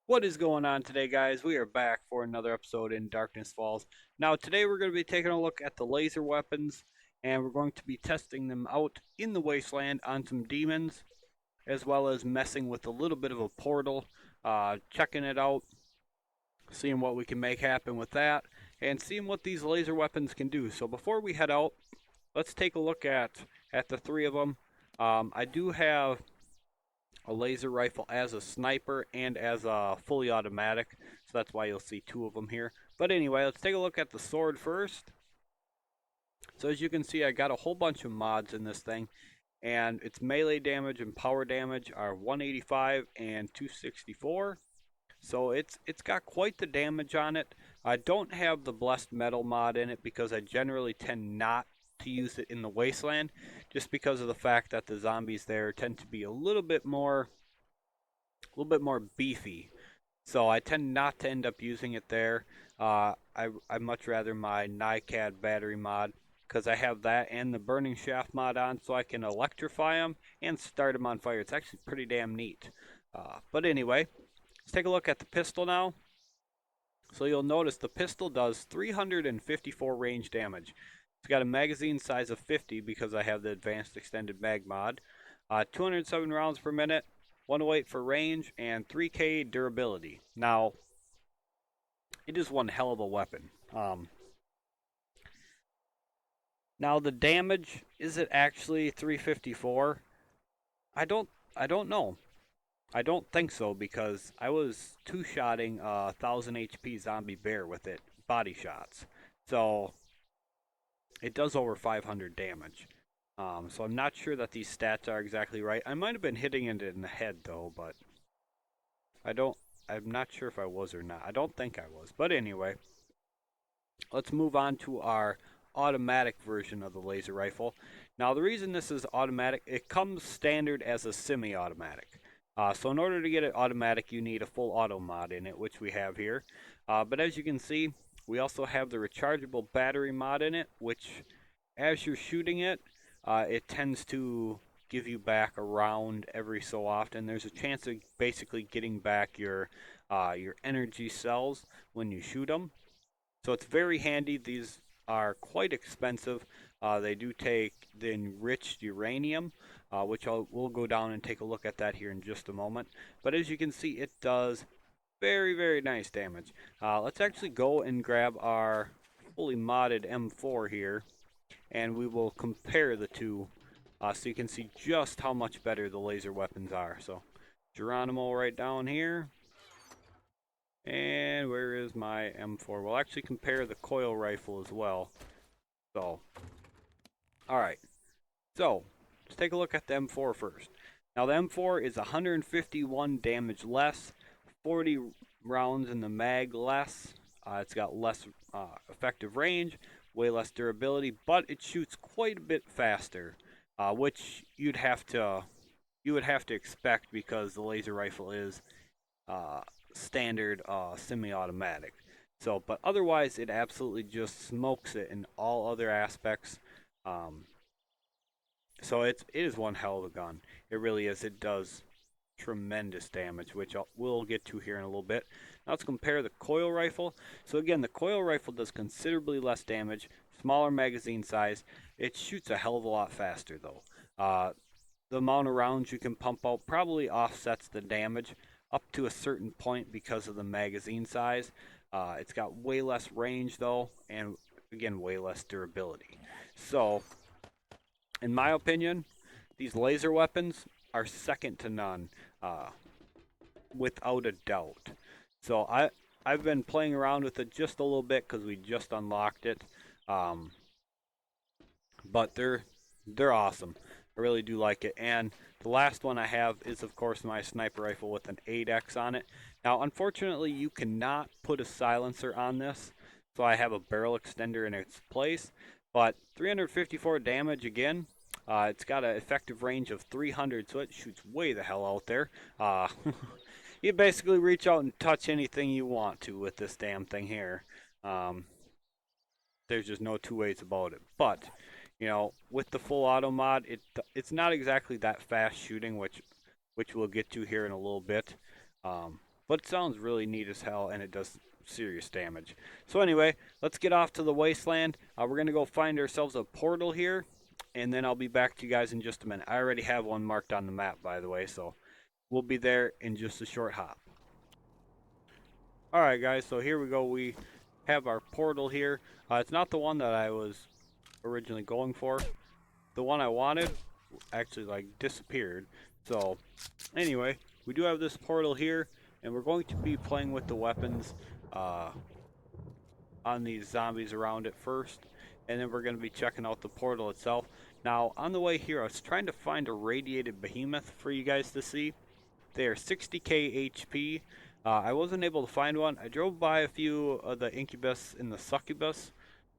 What is going on today, guys? We are back for another episode in Darkness Falls. Now, today we're going to be taking a look at the laser weapons, and we're going to be testing them out in the wasteland on some demons, as well as messing with a little bit of a portal, checking it out, seeing what we can make happen with that, and seeing what these laser weapons can do. So before we head out, let's take a look at the three of them. I do have a laser rifle as a sniper and as a fully automatic. So that's why you'll see two of them here. But anyway, let's take a look at the sword first. So as you can see, I got a whole bunch of mods in this thing. And its melee damage and power damage are 185 and 264. So it's got quite the damage on it. I don't have the blessed metal mod in it because I generally tend not to use it in the wasteland, just because of the fact that the zombies there tend to be a little bit more beefy. So I tend not to end up using it there. I much rather my NiCad battery mod because I have that and the burning shaft mod on, so I can electrify them and start them on fire. It's actually pretty damn neat. But anyway, let's take a look at the pistol now. So you'll notice the pistol does 354 range damage. It's got a magazine size of 50 because I have the advanced extended mag mod. 207 rounds per minute, 108 for range, and 3k durability. Now, it is one hell of a weapon. Now the damage, is it actually 354? I don't I don't know. I don't think so because I was two-shotting a 1000 HP zombie bear with it, body shots. So it does over 500 damage. So I'm not sure that these stats are exactly right. I might have been hitting it in the head though, but I don't. I'm not sure if I was or not. I don't think I was. But anyway, let's move on to our automatic version of the laser rifle. Now, the reason this is automatic, it comes standard as a semi-automatic. So in order to get it automatic, you need a full auto mod in it, which we have here. But as you can see, we also have the rechargeable battery mod in it, which as you're shooting it, it tends to give you back a round every so often. There's a chance of basically getting back your energy cells when you shoot them. So it's very handy. These are quite expensive. They do take the enriched uranium, which we'll go down and take a look at that here in just a moment. But as you can see, it does very, very nice damage. Let's actually go and grab our fully modded M4 here, and we will compare the two so you can see just how much better the laser weapons are. So Geronimo right down here. And where is my M4? We'll actually compare the coil rifle as well. So, alright. So, let's take a look at the M4 first. Now, the M4 is 151 damage less, 40 rounds in the mag less. It's got less effective range, way less durability, but it shoots quite a bit faster, which you would have to expect because the laser rifle is uh, standard semi-automatic. So, but otherwise, it absolutely just smokes it in all other aspects. Um, so it is one hell of a gun. It really is. It does tremendous damage, which we'll get to here in a little bit. Now let's compare the coil rifle. So again, the coil rifle does considerably less damage, smaller magazine size. It shoots a hell of a lot faster though. The amount of rounds you can pump out probably offsets the damage up to a certain point because of the magazine size. It's got way less range though, and again, way less durability. So, in my opinion, these laser weapons are second to none, uh, without a doubt. So I've been playing around with it just a little bit because we just unlocked it. Um, but they're awesome. I really do like it. And the last one I have is, of course, my sniper rifle with an 8x on it. Now, unfortunately, you cannot put a silencer on this, so I have a barrel extender in its place. But 354 damage again. It's got an effective range of 300, so it shoots way the hell out there. You basically reach out and touch anything you want to with this damn thing here. Um, there's just no two ways about it. But with the full auto mod, it's not exactly that fast shooting, which we'll get to here in a little bit. Um, but it sounds really neat as hell, and it does serious damage. So anyway, let's get off to the wasteland. We're going to go find ourselves a portal here, and then I'll be back to you guys in just a minute. I already have one marked on the map, by the way, so we'll be there in just a short hop. Alright guys, so here we go. We have our portal here. It's not the one that I was originally going for. The one I wanted actually like disappeared. So anyway, we do have this portal here, and we're going to be playing with the weapons on these zombies around it first, and then we're going to be checking out the portal itself. Now on the way here, I was trying to find a Radiated Behemoth for you guys to see. They are 60k HP. I wasn't able to find one. I drove by a few of the Incubus and the Succubus,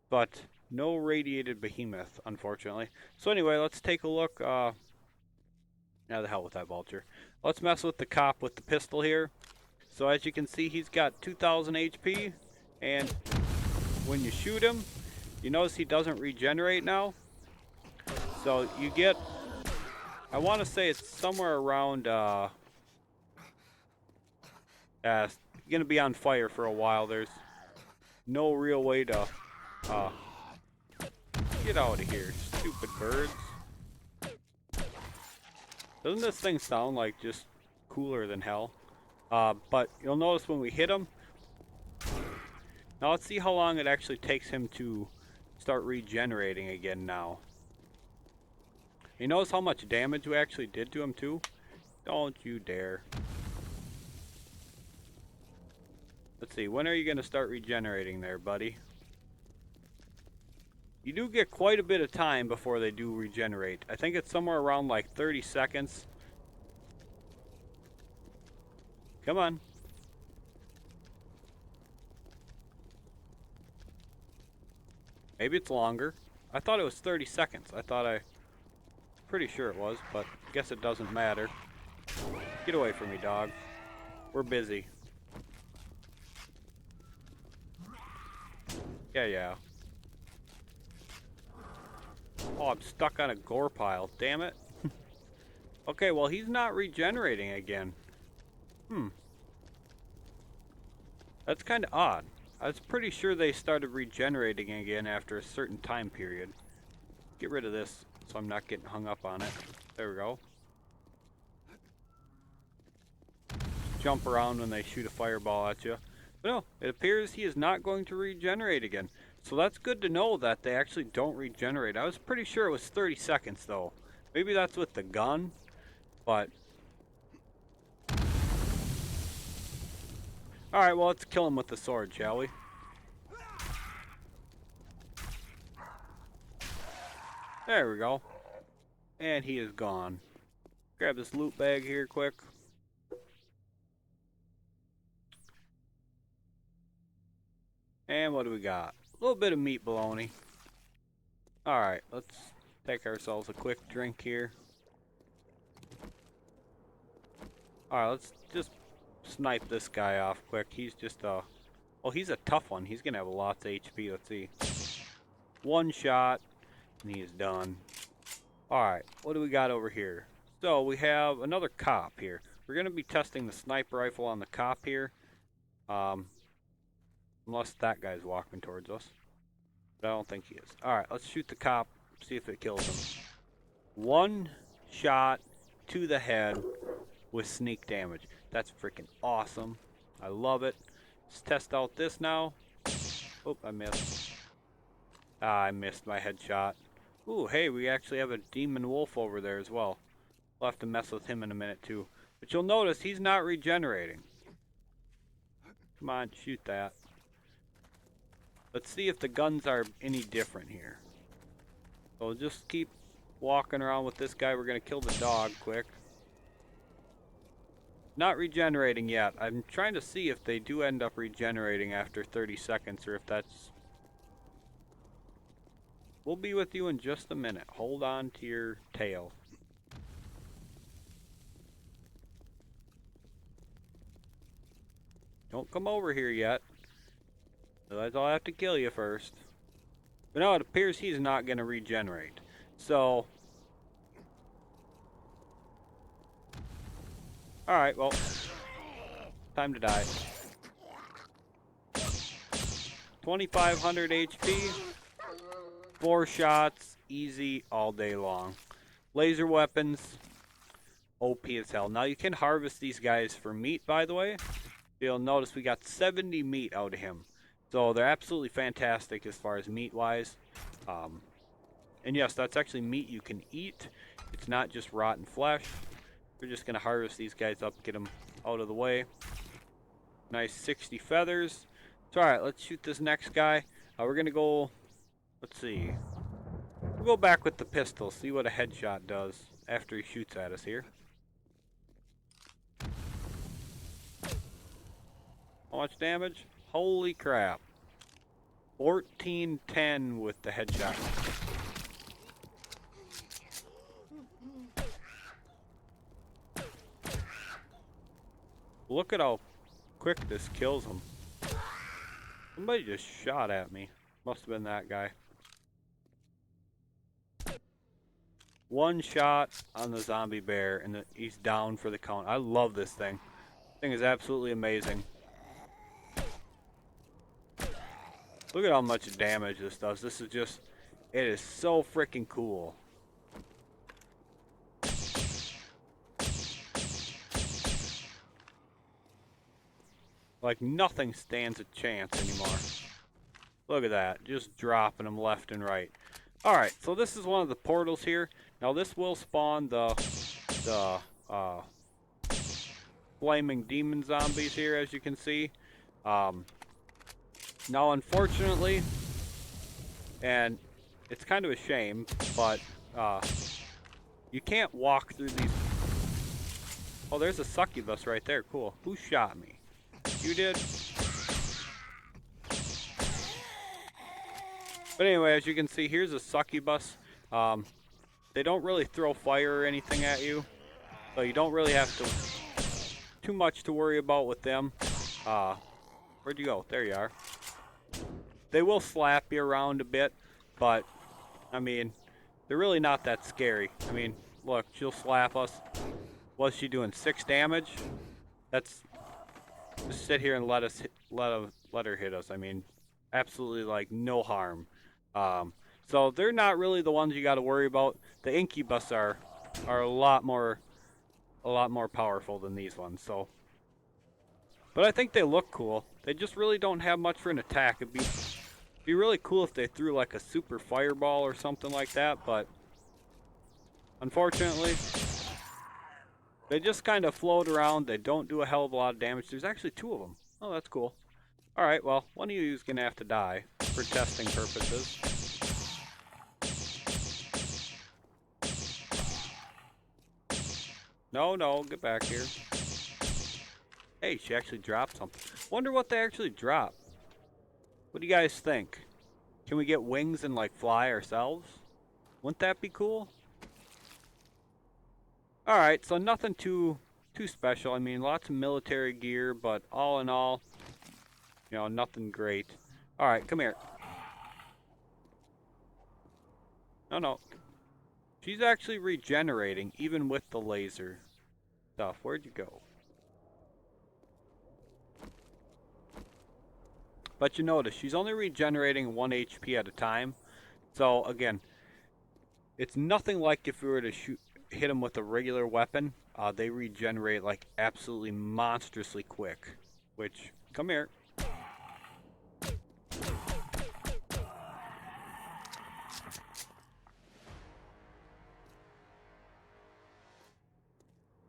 but no Radiated Behemoth, unfortunately. So anyway, let's take a look. Now the hell with that vulture. Let's mess with the cop with the pistol here. So as you can see, he's got 2,000 HP, and when you shoot him, you notice he doesn't regenerate now. So you get, I want to say it's somewhere around, going to be on fire for a while. There's no real way to, get out of here, stupid birds. Doesn't this thing sound like just cooler than hell? But you'll notice when we hit him. Now let's see how long it actually takes him to start regenerating again now. You notice how much damage we actually did to him too? Don't you dare. Let's see, when are you going to start regenerating there, buddy? You do get quite a bit of time before they do regenerate. I think it's somewhere around like 30 seconds. Come on. Maybe it's longer. I thought it was 30 seconds. Pretty sure it was, but I guess it doesn't matter. Get away from me, dog. We're busy. Yeah. Oh, I'm stuck on a gore pile. Damn it. Okay, well, he's not regenerating again. That's kind of odd. I was pretty sure they started regenerating again after a certain time period. Get rid of this so I'm not getting hung up on it. There we go. Jump around when they shoot a fireball at you. But no, it appears he is not going to regenerate again. So that's good to know that they actually don't regenerate. I was pretty sure it was 30 seconds though. Maybe that's with the gun, but... Alright, well, let's kill him with the sword, shall we? There we go. And he is gone. Grab this loot bag here quick. And what do we got? A little bit of meat bologna. Alright, let's take ourselves a quick drink here. Alright, let's just snipe this guy off quick. He's just oh, he's a tough one. He's gonna have lots of HP. Let's see. One shot and he is done. Alright, what do we got over here? So we have another cop here. We're gonna be testing the sniper rifle on the cop here. Unless that guy's walking towards us. But I don't think he is. Alright, let's shoot the cop, see if it kills him. One shot to the head with sneak damage. That's freaking awesome. I love it. Let's test out this now. Oh, I missed. I missed my headshot. Ooh, hey, we actually have a demon wolf over there as well. We'll have to mess with him in a minute too. But you'll notice he's not regenerating. Come on, shoot that. Let's see if the guns are any different here. So we'll just keep walking around with this guy. We're going to kill the dog quick. Not regenerating yet. I'm trying to see if they do end up regenerating after 30 seconds or if that's... We'll be with you in just a minute. Hold on to your tail. Don't come over here yet. Otherwise I'll have to kill you first. But no, it appears he's not going to regenerate. So... Alright, well... Time to die. 2,500 HP. 4 shots. Easy all day long. Laser weapons. OP as hell. Now you can harvest these guys for meat, by the way. You'll notice we got 70 meat out of him. So they're absolutely fantastic as far as meat-wise. And yes, that's actually meat you can eat. It's not just rotten flesh. We're just going to harvest these guys up, get them out of the way. Nice 60 feathers. So alright, let's shoot this next guy. We're going to go, let's see. We'll go back with the pistol, see what a headshot does after he shoots at us here. How much damage? Holy crap. 1410 with the headshot. Look at how quick this kills him. Somebody just shot at me. Must have been that guy. One shot on the zombie bear and he's down for the count. I love this thing. This thing is absolutely amazing. Look at how much damage this does. This is just, it is so freaking cool. Like nothing stands a chance anymore. Look at that, just dropping them left and right. Alright, so this is one of the portals here. Now this will spawn the flaming demon zombies here, as you can see. Now unfortunately, and it's kind of a shame, but you can't walk through these. Oh, there's a succubus right there. Cool. Who shot me? You did? But anyway, as you can see, here's a succubus. They don't really throw fire or anything at you, so you don't really have too much to worry about with them. Where'd you go? There you are. They will slap you around a bit, but I mean, they're really not that scary. I mean, look, she'll slap us. What's she doing? 6 damage? That's just sit here and let her hit us. I mean, absolutely like no harm. So they're not really the ones you got to worry about. The Incubus are a lot more powerful than these ones. So, but I think they look cool. They just really don't have much for an attack. It'd be really cool if they threw like a super fireball or something like that, but unfortunately they just kind of float around. They don't do a hell of a lot of damage. There's actually 2 of them. Oh, that's cool. Alright, well, one of you is gonna have to die for testing purposes. No, get back here. Hey, she actually dropped something. Wonder what they actually dropped. What do you guys think? Can we get wings and like fly ourselves? Wouldn't that be cool? Alright, so nothing too special. I mean, lots of military gear, but all in all, you know, nothing great. Alright, come here. No. She's actually regenerating, even with the laser stuff. Where'd you go? But you notice, she's only regenerating 1 HP at a time. So, again, it's nothing like if we were to hit them with a regular weapon. They regenerate like absolutely monstrously quick. Which, come here.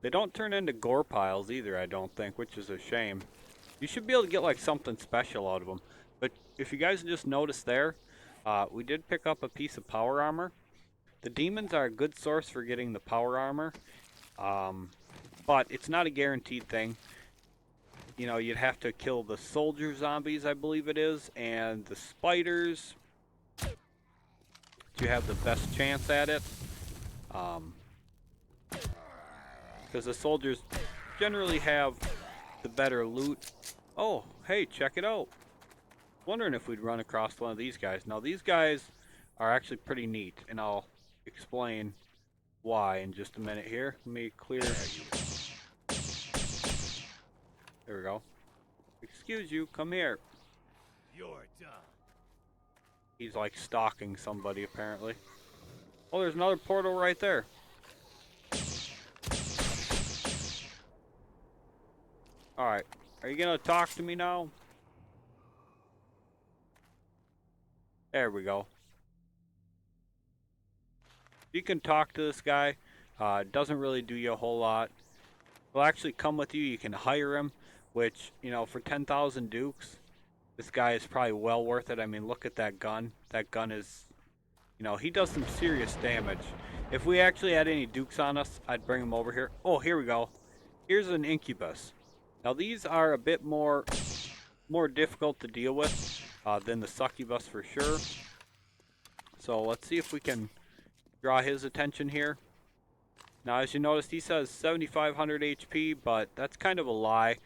They don't turn into gore piles either, I don't think, which is a shame. You should be able to get like something special out of them. But if you guys just noticed there, we did pick up a piece of power armor. The demons are a good source for getting the power armor, but it's not a guaranteed thing. You know, you'd have to kill the soldier zombies, I believe it is, and the spiders to have the best chance at it. Because the soldiers generally have the better loot. Oh, hey, check it out. Wondering if we'd run across one of these guys. Now, these guys are actually pretty neat, and I'll explain why in just a minute here. Let me clear. There we go. Excuse you, come here. You're done. He's like stalking somebody apparently. Oh, there's another portal right there. Alright, are you gonna talk to me now? There we go. You can talk to this guy. Doesn't really do you a whole lot. He'll actually come with you. You can hire him, which, you know, for 10,000 dukes, this guy is probably well worth it. I mean, look at that gun. That gun is, you know, he does some serious damage. If we actually had any dukes on us, I'd bring him over here. Oh, here we go. Here's an Incubus. Now, these are a bit more difficult to deal with than the succubus for sure. So let's see if we can draw his attention here. Now, as you notice, he says 7,500 HP, but that's kind of a lie.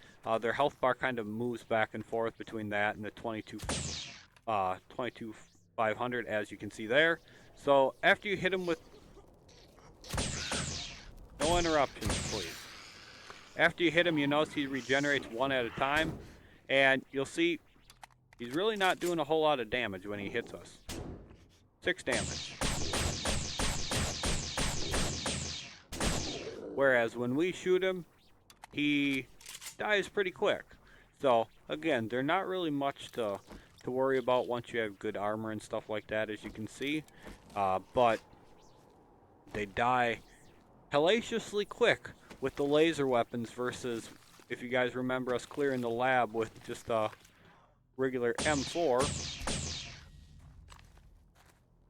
Their health bar kind of moves back and forth between that and the 22,500, as you can see there. So after you hit him with... No interruptions, please. After you hit him, you notice he regenerates one at a time. And you'll see he's really not doing a whole lot of damage when he hits us. 6 damage. Whereas when we shoot him, he dies pretty quick. So, again, they're not really much to worry about once you have good armor and stuff like that, as you can see. But they die hellaciously quick with the laser weapons versus, if you guys remember us clearing the lab with just a regular M4.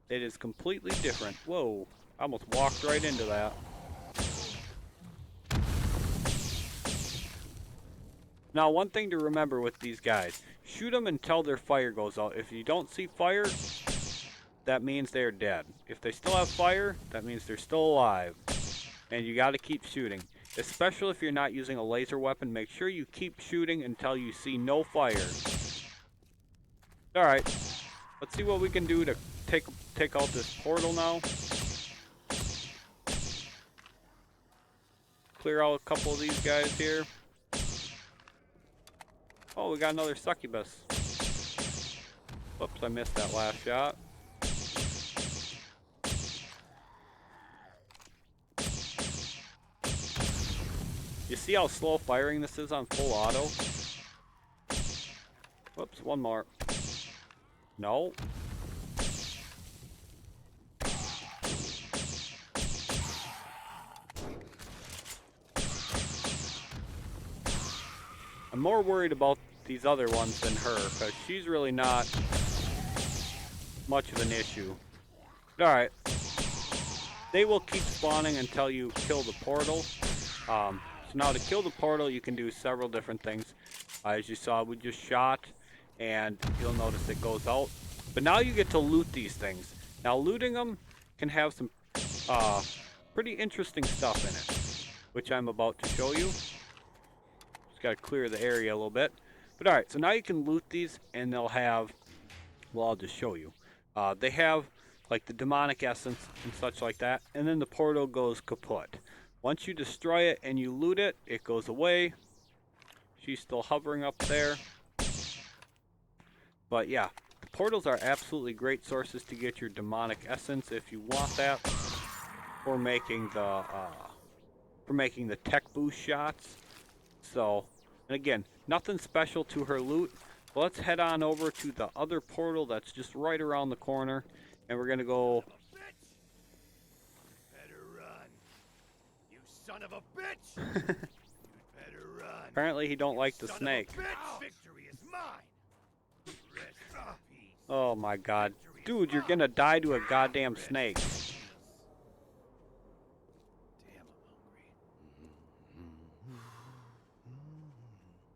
It is completely different. Whoa, I almost walked right into that. Now, one thing to remember with these guys, shoot them until their fire goes out. If you don't see fire, that means they're dead. If they still have fire, that means they're still alive. And you gotta keep shooting. Especially if you're not using a laser weapon, make sure you keep shooting until you see no fire. Alright, let's see what we can do to take out this portal now. Clear out a couple of these guys here. Oh, we got another succubus. Whoops, I missed that last shot. You see how slow firing this is on full auto? Whoops, one more. No. I'm more worried about these other ones than her, because she's really not much of an issue. Alright. They will keep spawning until you kill the portal. So now to kill the portal, you can do several different things. As you saw, we just shot, and you'll notice it goes out. But now you get to loot these things. Now looting them can have some pretty interesting stuff in it, which I'm about to show you. Just gotta clear the area a little bit. But alright, so now you can loot these, and they'll have, well, I'll just show you. They have like the demonic essence and such like that, and then the portal goes kaput. Once you destroy it and you loot it, it goes away. She's still hovering up there. But yeah, the portals are absolutely great sources to get your demonic essence if you want that, for making the tech boost shots. So, and again, nothing special to her loot. But let's head on over to the other portal that's just right around the corner, and we're gonna go. Better run, you son of a bitch! You better run. Apparently, he don't like the snake. Victory is mine. Rest in peace. Oh my god, dude, you're gonna die to a goddamn snake. Damn, I'm hungry.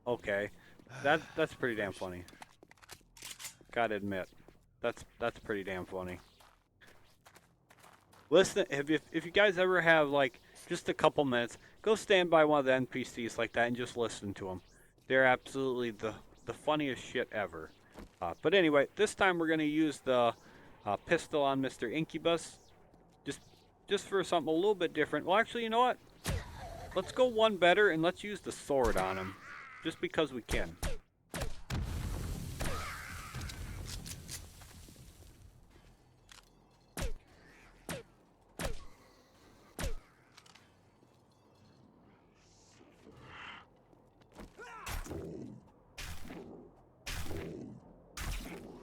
Okay, that's pretty damn funny. Gotta admit, that's pretty damn funny. Listen, if you guys ever have like just a couple minutes, go stand by one of the NPCs like that and just listen to them. They're absolutely the funniest shit ever. But anyway, this time we're gonna use the pistol on Mr. Incubus, just for something a little bit different. Well, actually, you know what? Let's go one better and let's use the sword on him. just because we can.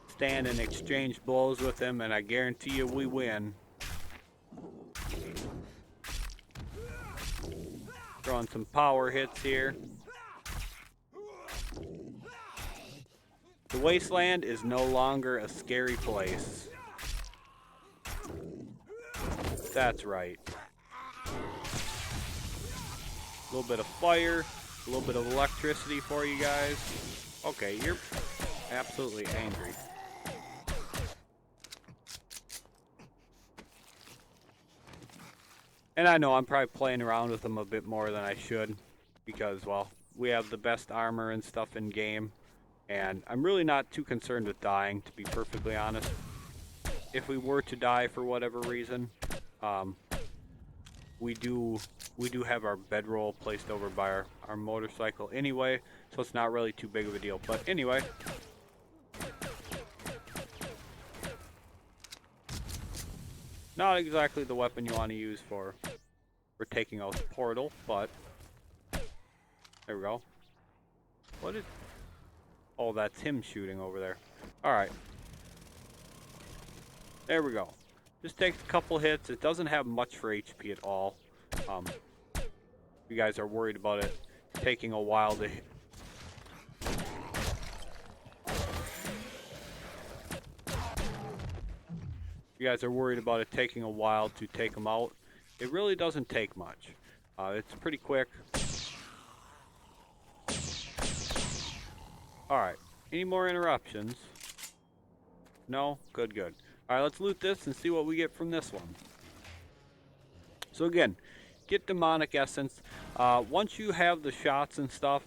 Stand and exchange blows with him, and I guarantee you we win. Throwing some power hits here. The wasteland is no longer a scary place. That's right. A little bit of fire, a little bit of electricity for you guys. Okay, you're absolutely angry. And I know I'm probably playing around with them a bit more than I should, because, well, we have the best armor and stuff in game, and I'm really not too concerned with dying, to be perfectly honest. If we were to die for whatever reason, we do have our bedroll placed over by our motorcycle anyway, so it's not really too big of a deal. But anyway, not exactly the weapon you want to use for taking out the portal, but there we go. What is... Oh, that's him shooting over there. Alright. There we go. Just takes a couple hits. It doesn't have much for HP at all. You guys are worried about it taking a while to hit. You guys are worried about it taking a while to take them out. It really doesn't take much. It's pretty quick. Alright. Any more interruptions? No? Good, good. Alright, let's loot this and see what we get from this one. So again, get demonic essence. Once you have the shots and stuff,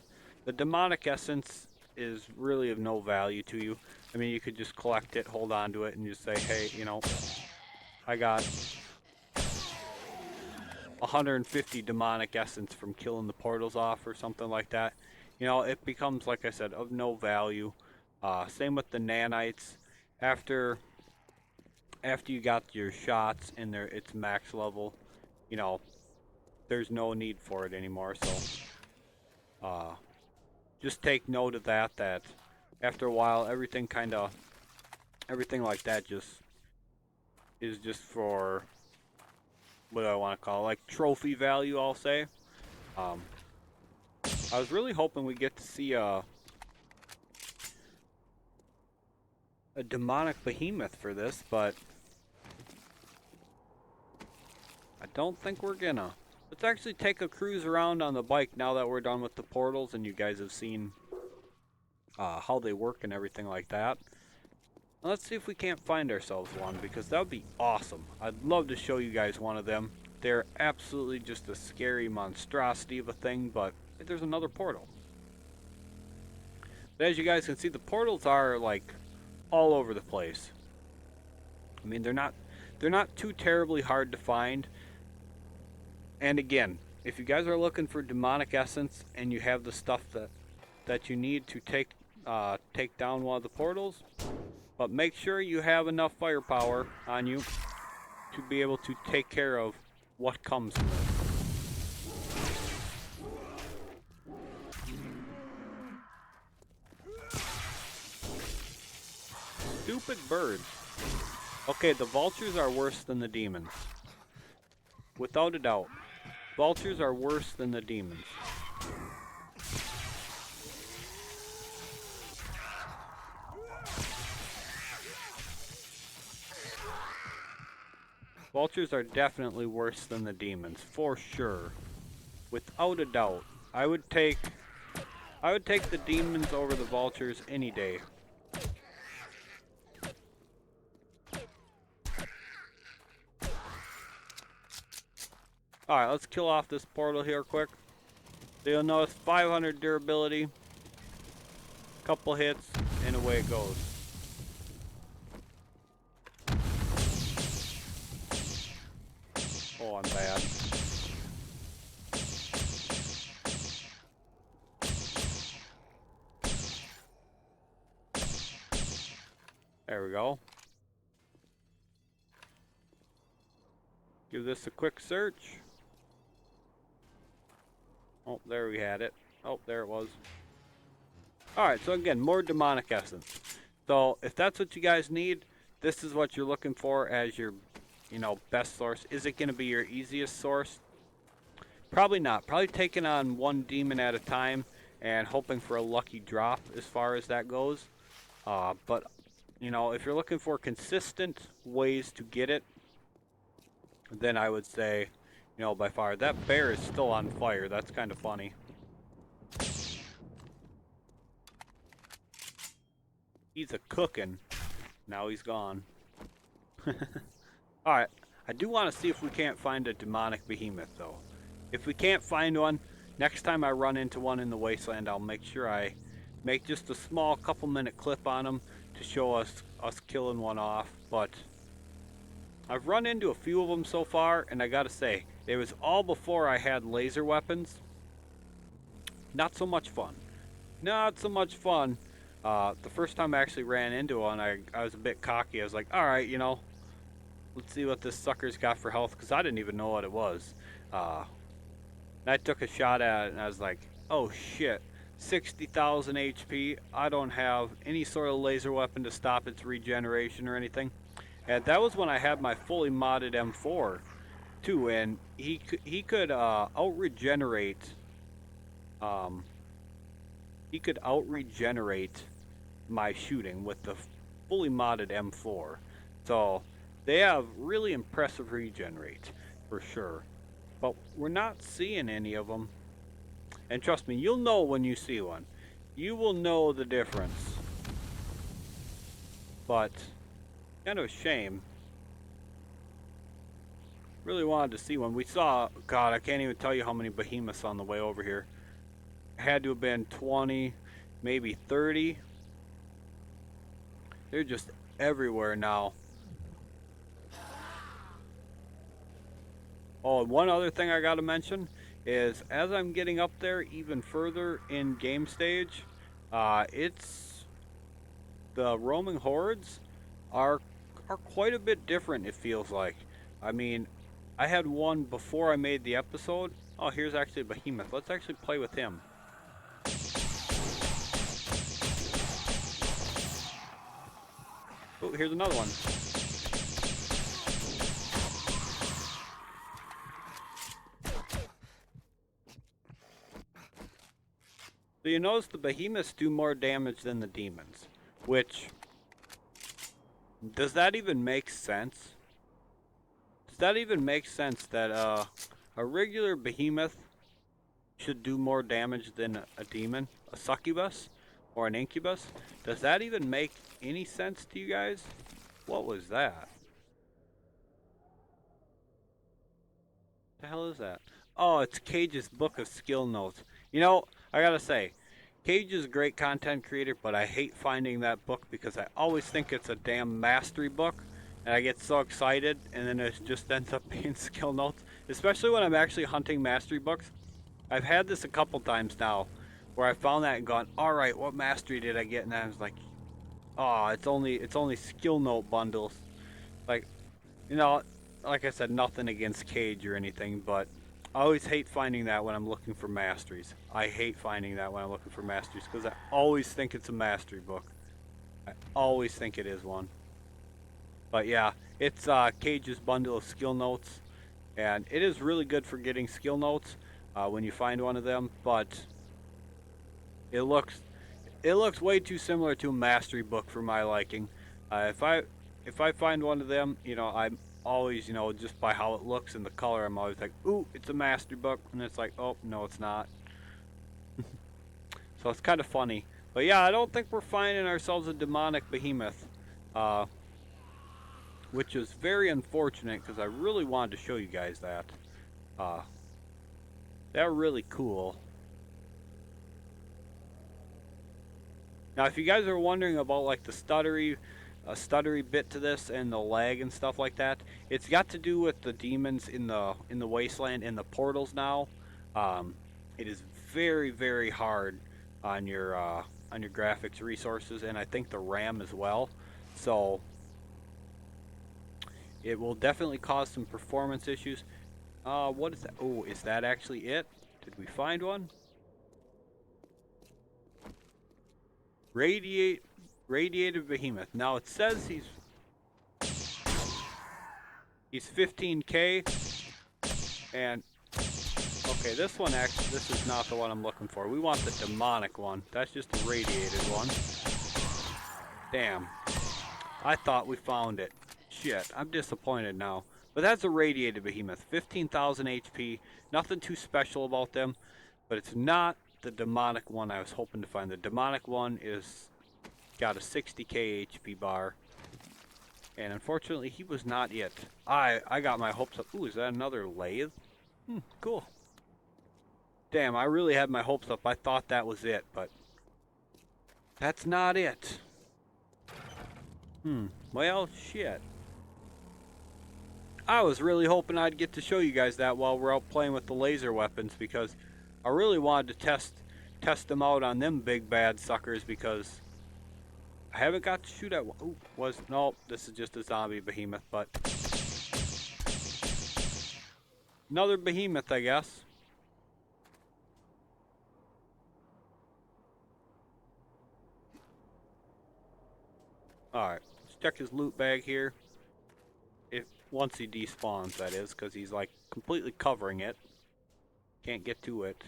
the demonic essence is really of no value to you. I mean, you could just collect it, hold on to it, and just say, hey, you know, I got 150 demonic essence from killing the portals off or something like that. You know, it becomes, like I said, of no value. Same with the nanites. After you got your shots and its max level, you know, there's no need for it anymore. So just take note of that after a while everything like that just is just for, what do I want to call it, like trophy value, I'll say. I was really hoping we get to see a demonic behemoth for this, but I don't think we're gonna. Let's actually take a cruise around on the bike now that we're done with the portals and you guys have seen how they work and everything like that. And let's see if we can't find ourselves one, because that would be awesome. I'd love to show you guys one of them. They're absolutely just a scary monstrosity of a thing, but there's another portal. But as you guys can see, the portals are like all over the place. I mean, they're not too terribly hard to find. And again, if you guys are looking for demonic essence and you have the stuff that you need to take down one of the portals, but make sure you have enough firepower on you to be able to take care of what comes from it. Stupid birds. Okay, the vultures are worse than the demons. Without a doubt. Vultures are worse than the demons. Vultures are definitely worse than the demons, for sure. Without a doubt. I would take the demons over the vultures any day. Alright, let's kill off this portal here quick. So you'll notice 500 durability, couple hits, and away it goes. Oh, I'm bad. There we go. Give this a quick search. Oh, there we had it. Oh, there it was. Alright, so again, more demonic essence. So, if that's what you guys need, this is what you're looking for as your, best source. Is it going to be your easiest source? Probably not. Probably taking on one demon at a time and hoping for a lucky drop as far as that goes. But, if you're looking for consistent ways to get it, then I would say, by far. That bear is still on fire. That's kind of funny. He's a cooking. Now he's gone. Alright, I do want to see if we can't find a demonic behemoth, though. If we can't find one, next time I run into one in the wasteland, I'll make sure I make just a small couple-minute clip on them to show us killing one off. But I've run into a few of them so far, and I gotta say, it was all before I had laser weapons. Not so much fun. Not so much fun. The first time I actually ran into one, I was a bit cocky. I was like, alright, let's see what this sucker's got for health, because I didn't even know what it was. And I took a shot at it, and I was like, oh shit, 60,000 HP. I don't have any sort of laser weapon to stop its regeneration or anything. And that was when I had my fully modded M4, too, and he could out-regenerate, my shooting with the fully modded M4. So they have really impressive regen rate, for sure. But we're not seeing any of them. And trust me, you'll know when you see one. You will know the difference. But, kind of a shame. Really wanted to see one. We saw, God, I can't even tell you how many behemoths on the way over here. Had to have been 20, maybe 30. They're just everywhere now. Oh, and one other thing I gotta mention is as I'm getting up there even further in game stage, it's the roaming hordes are quite a bit different, it feels like. I mean, I had one before I made the episode. Oh, here's actually a behemoth. Let's actually play with him. Oh, here's another one. So you notice the behemoths do more damage than the demons, which, does that even make sense? Does that even make sense that a regular behemoth should do more damage than a demon, a succubus, or an incubus? Does that even make any sense to you guys? What was that? The hell is that? Oh, it's Cage's book of skill notes. I gotta say, Cage is a great content creator, but I hate finding that book because I always think it's a damn mastery book, and I get so excited, and then it just ends up being skill notes. Especially when I'm actually hunting mastery books. I've had this a couple times now, where I found that and gone, all right, what mastery did I get? And I was like, oh, it's only skill note bundles. Like, like I said, nothing against Cage or anything, but I always hate finding that when I'm looking for masteries. I hate finding that when I'm looking for masteries because I always think it's a mastery book. I always think it is one. But yeah, it's Cage's bundle of skill notes, and it is really good for getting skill notes when you find one of them. But it looks way too similar to a mastery book for my liking. If I find one of them, I'm always, just by how it looks and the color, I'm always like, ooh, it's a mastery book, and it's like, oh, no, it's not. So it's kind of funny. But yeah, I don't think we're finding ourselves a demonic behemoth, which is very unfortunate because I really wanted to show you guys that. They're really cool. Now, if you guys are wondering about like the stuttery bit to this and the lag and stuff like that, it's got to do with the demons in the wasteland and the portals now. It is very, very hard on your graphics resources, and I think the RAM as well. So it will definitely cause some performance issues. What is that? Oh, is that actually it? Did we find one? Radiated Behemoth. Now it says he's 15k, and okay, this one actually, this is not the one I'm looking for. We want the demonic one. That's just the radiated one. Damn. I thought we found it. Shit, I'm disappointed now. But that's a Radiated Behemoth. 15,000 HP. Nothing too special about them. But it's not the demonic one I was hoping to find. The demonic one is got a 60k HP bar. And unfortunately, he was not it. I got my hopes up. Ooh, is that another lathe? Cool. Damn, I really had my hopes up. I thought that was it, but that's not it. Well, shit. I was really hoping I'd get to show you guys that while we're out playing with the laser weapons, because I really wanted to test them out on them big bad suckers, because I haven't got to shoot at. Ooh, no, this is just a zombie behemoth, but another behemoth, I guess. Alright, let's check his loot bag here. If once he despawns, that is, because he's like completely covering it. Can't get to it.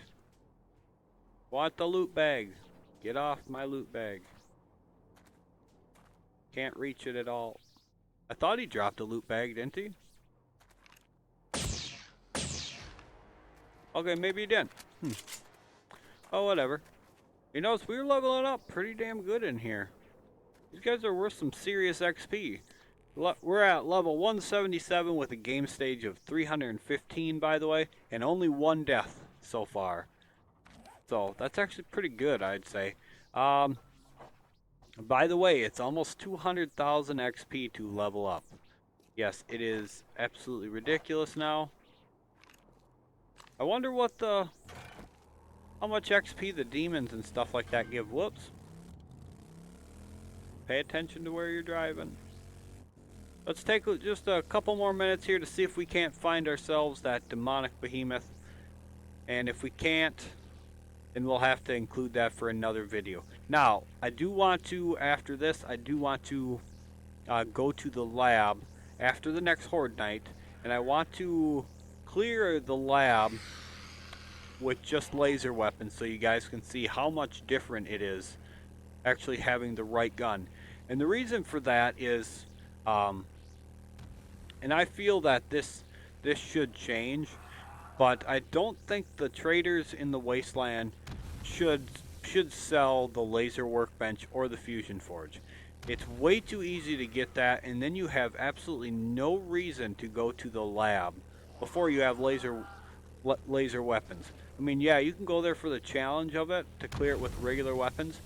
Want the loot bag. Get off my loot bag. Can't reach it at all. I thought he dropped a loot bag, didn't he? Okay, maybe he didn't. Oh, whatever. You notice we were leveling up pretty damn good in here. These guys are worth some serious XP. We're at level 177 with a game stage of 315, by the way, and only one death so far. So that's actually pretty good, I'd say. By the way, it's almost 200,000 XP to level up. Yes, it is absolutely ridiculous now. I wonder how much XP the demons and stuff like that give. Whoops. Pay attention to where you're driving. Let's take just a couple more minutes here to see if we can't find ourselves that demonic behemoth. And if we can't, then we'll have to include that for another video. Now, I do want to, after this, I do want to go to the lab after the next Horde Night. And I want to clear the lab with just laser weapons so you guys can see how much different it is actually having the right gun. And the reason for that is, and I feel that this should change, but I don't think the traders in the wasteland should sell the laser workbench or the fusion forge. It's way too easy to get that, and then you have absolutely no reason to go to the lab before you have laser weapons. I mean, yeah, you can go there for the challenge of it to clear it with regular weapons,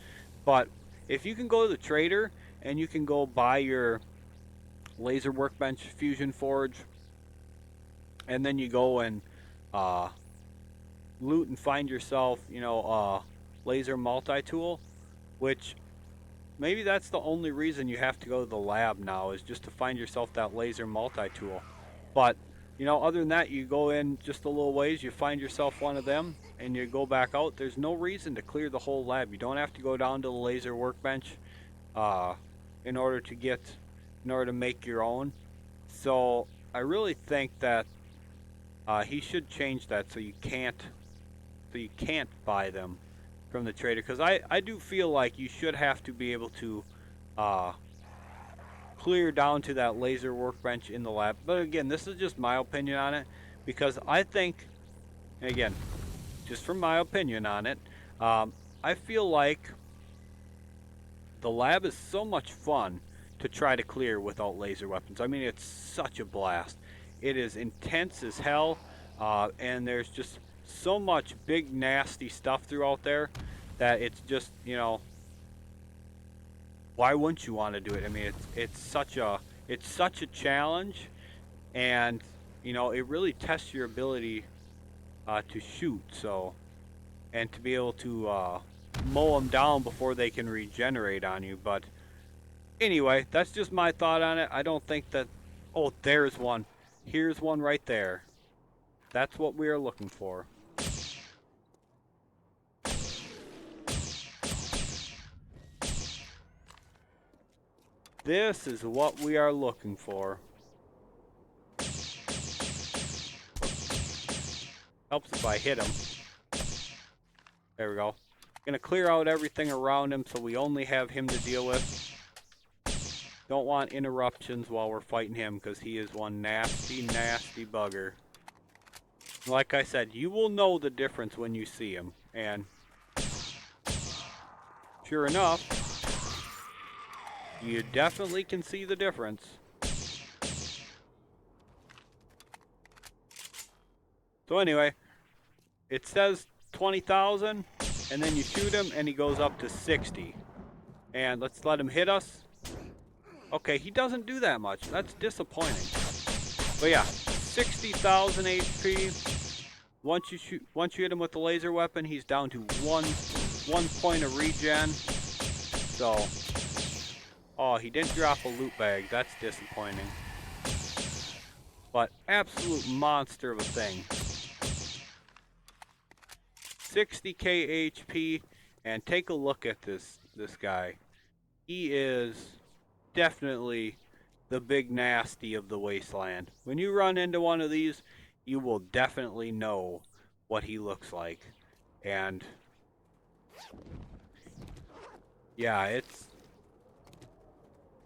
but if you can go to the trader and you can go buy your laser workbench, fusion forge, and then you go and loot and find yourself, laser multi-tool, which maybe that's the only reason you have to go to the lab now, is just to find yourself that laser multi-tool. But other than that, you go in just a little ways, you find yourself one of them, and you go back out. There's no reason to clear the whole lab. You don't have to go down to the laser workbench in order to make your own. So I really think that he should change that so you can't buy them from the trader, because I do feel like you should have to be able to clear down to that laser workbench in the lab. But again, this is just my opinion on it, because I think, again, just from my opinion on it, I feel like the lab is so much fun to try to clear without laser weapons. I mean, it's such a blast. It is intense as hell, and there's just so much big nasty stuff throughout there that it's just, why wouldn't you want to do it? I mean, it's such a challenge, and it really tests your ability to shoot, so, and to be able to mow them down before they can regenerate on you. But Anyway, that's just my thought on it. I don't think that... Oh, there's one. Here's one right there. That's what we are looking for. This is what we are looking for. Helps if I hit him. There we go. Gonna clear out everything around him so we only have him to deal with. Don't want interruptions while we're fighting him because he is one nasty, nasty bugger. Like I said, you will know the difference when you see him. And sure enough, you definitely can see the difference. So anyway, it says 20,000, and then you shoot him and he goes up to 60. And let's let him hit us. Okay, he doesn't do that much. That's disappointing. But yeah, 60,000 HP. Once you hit him with the laser weapon, he's down to one point of regen. So, oh, he didn't drop a loot bag. That's disappointing. But absolute monster of a thing. 60k HP, and take a look at this guy. He is definitely the big nasty of the wasteland. When you run into one of these, you will definitely know what he looks like. And yeah, it's...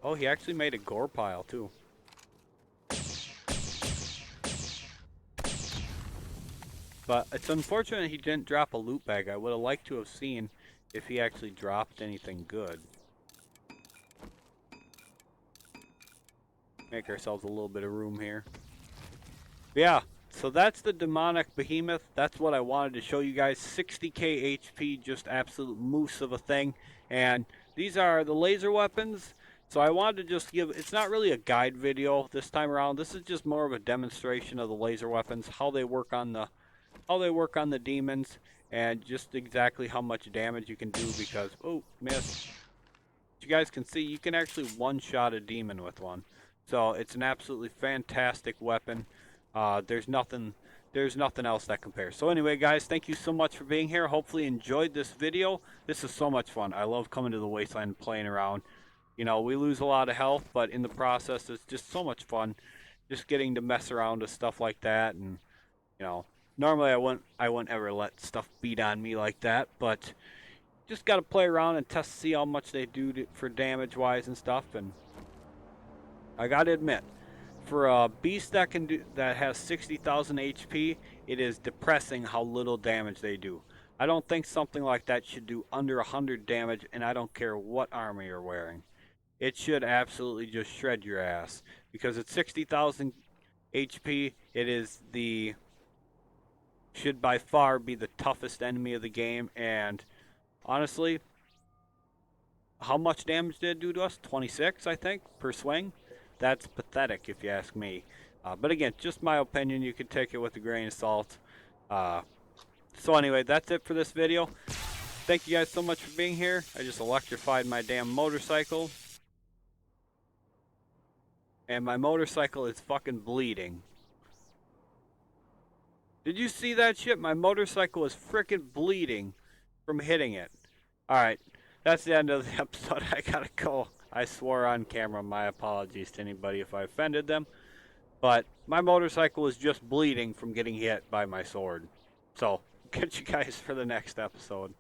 Oh, he actually made a gore pile too. But it's unfortunate he didn't drop a loot bag. I would have liked to have seen if he actually dropped anything good. Make ourselves a little bit of room here. But yeah, so that's the demonic behemoth. That's what I wanted to show you guys. 60k HP, just absolute moose of a thing. And these are the laser weapons. So I wanted to just give, it's not really a guide video this time around. This is just more of a demonstration of the laser weapons, how they work on the demons, and just exactly how much damage you can do because, oh, missed. You guys can see you can actually one-shot a demon with one. So it's an absolutely fantastic weapon. There's nothing else that compares. So anyway, guys, thank you so much for being here. Hopefully you enjoyed this video. This is so much fun. I love coming to the wasteland and playing around. You know, we lose a lot of health, but in the process, it's just so much fun. Just getting to mess around with stuff like that, and you know, normally I wouldn't ever let stuff beat on me like that, but just got to play around and test to see how much they do for damage wise and stuff. And I got to admit, for a beast that has 60,000 HP, it is depressing how little damage they do. I don't think something like that should do under 100 damage, and I don't care what armor you're wearing. It should absolutely just shred your ass because at 60,000 HP, it is should by far be the toughest enemy of the game. And honestly, how much damage did it do to us? 26, I think, per swing. That's pathetic if you ask me. But again, just my opinion. You can take it with a grain of salt. So anyway, that's it for this video. Thank you guys so much for being here. I just electrified my damn motorcycle. And my motorcycle is fucking bleeding. Did you see that shit? My motorcycle is freaking bleeding from hitting it. Alright, that's the end of the episode. I gotta go. I swore on camera. My apologies to anybody if I offended them. But my motorcycle is just bleeding from getting hit by my sword. So, catch you guys for the next episode.